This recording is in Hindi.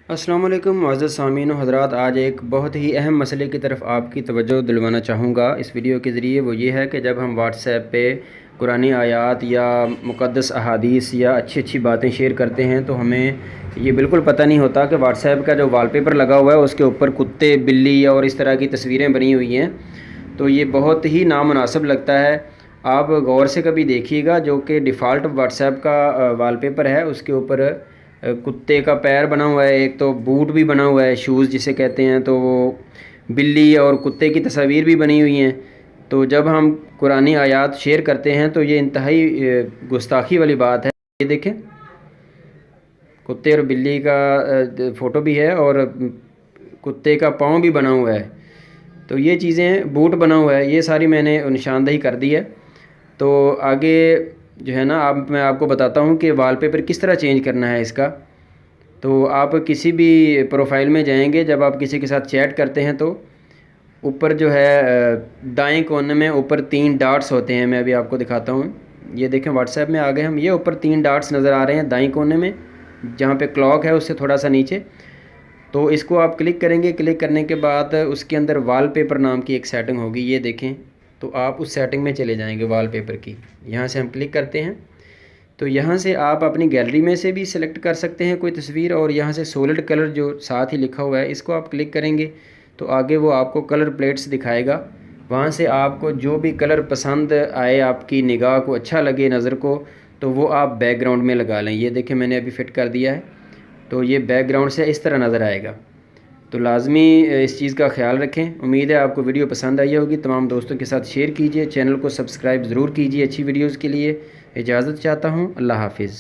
अस्सलाम वालेकुम मुअज़्ज़ज़ सामीन हज़रात। आज एक बहुत ही अहम मसले की तरफ आपकी तवज्जो दिलवाना चाहूँगा इस वीडियो के ज़रिए। वो ये है कि जब हम व्हाट्सएप पे कुरानी आयात या मुक़द्दस अहादीस या अच्छी अच्छी बातें शेयर करते हैं तो हमें ये बिल्कुल पता नहीं होता कि व्हाट्सएप का जो वॉलपेपर लगा हुआ है उसके ऊपर कुत्ते, बिल्ली और इस तरह की तस्वीरें बनी हुई हैं। तो ये बहुत ही नामुनासिब लगता है। आप गौर से कभी देखिएगा, जो कि डिफ़ॉल्ट व्हाट्सएप का वॉलपेपर है उसके ऊपर कुत्ते का पैर बना हुआ है, एक तो बूट भी बना हुआ है, शूज़ जिसे कहते हैं, तो वो बिल्ली और कुत्ते की तस्वीर भी बनी हुई हैं। तो जब हम कुरानी आयात शेयर करते हैं तो ये इंतहाई गुस्ताखी वाली बात है। ये देखें, कुत्ते और बिल्ली का फ़ोटो भी है और कुत्ते का पाँव भी बना हुआ है। तो ये चीज़ें, बूट बना हुआ है, ये सारी मैंने निशानदही कर दी है। तो आगे जो है ना, मैं आपको बताता हूँ कि वॉलपेपर किस तरह चेंज करना है इसका। तो आप किसी भी प्रोफाइल में जाएंगे, जब आप किसी के साथ चैट करते हैं तो ऊपर जो है दाएं कोने में ऊपर 3 डॉट्स होते हैं। मैं अभी आपको दिखाता हूँ। ये देखें, व्हाट्सएप में आ गए हम। ये ऊपर 3 डॉट्स नज़र आ रहे हैं दाएं कोने में, जहाँ पे क्लॉक है उससे थोड़ा सा नीचे। तो इसको आप क्लिक करेंगे। क्लिक करने के बाद उसके अंदर वॉलपेपर नाम की एक सेटिंग होगी, ये देखें। तो आप उस सेटिंग में चले जाएंगे वॉलपेपर की। यहाँ से हम क्लिक करते हैं तो यहाँ से आप अपनी गैलरी में से भी सिलेक्ट कर सकते हैं कोई तस्वीर, और यहाँ से सॉलिड कलर जो साथ ही लिखा हुआ है इसको आप क्लिक करेंगे तो आगे वो आपको कलर प्लेट्स दिखाएगा। वहाँ से आपको जो भी कलर पसंद आए, आपकी निगाह को अच्छा लगे, नज़र को, तो वो आप बैकग्राउंड में लगा लें। ये देखें, मैंने अभी फ़िट कर दिया है। तो ये बैकग्राउंड से इस तरह नज़र आएगा। तो लाजमी इस चीज़ का ख्याल रखें। उम्मीद है आपको वीडियो पसंद आई होगी। तमाम दोस्तों के साथ शेयर कीजिए, चैनल को सब्सक्राइब ज़रूर कीजिए अच्छी वीडियोज़ के लिए। इजाज़त चाहता हूँ, अल्लाह हाफिज़।